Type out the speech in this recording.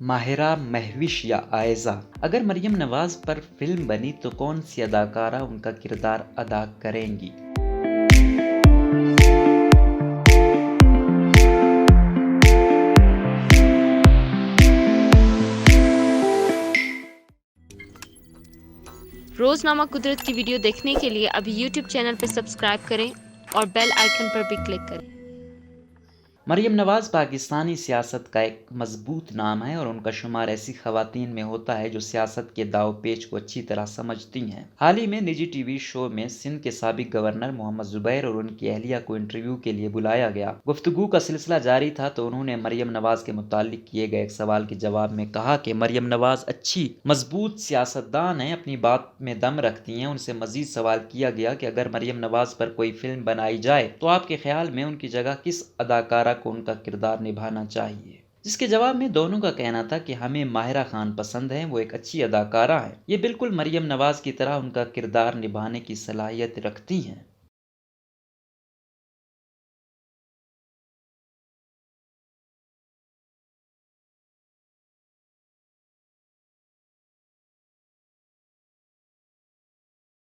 माहिरा, महविश या आयज़ा, अगर मरियम नवाज पर फिल्म बनी तो कौन सी अदाकारा उनका किरदार अदा करेंगी? रोज़नामा कुदरत की वीडियो देखने के लिए अभी यूट्यूब चैनल पर सब्सक्राइब करें और बेल आइकन पर भी क्लिक करें। मरियम नवाज पाकिस्तानी सियासत का एक मजबूत नाम है और उनका शुमार ऐसी खवातीन में होता है जो सियासत के दाव पेच को अच्छी तरह समझती हैं। हाल ही में निजी टीवी शो में सिंध के साबिक गवर्नर मोहम्मद जुबैर और उनकी अहलिया को इंटरव्यू के लिए बुलाया गया। गुफ्तगू का सिलसिला जारी था तो उन्होंने मरियम नवाज के मुतालिक किए गए एक सवाल के जवाब में कहा कि मरियम नवाज अच्छी मजबूत सियासतदान है, अपनी बात में दम रखती हैं। उनसे मजीद सवाल किया गया कि अगर मरियम नवाज पर कोई फिल्म बनाई जाए तो आपके ख्याल में उनकी जगह किस अदाकारा को उनका किरदार निभाना चाहिए, जिसके जवाब में दोनों का कहना था कि हमें माहिरा खान पसंद है, वो एक अच्छी अदाकारा है, ये बिल्कुल मरियम नवाज की तरह उनका किरदार निभाने की सलाहियत रखती हैं।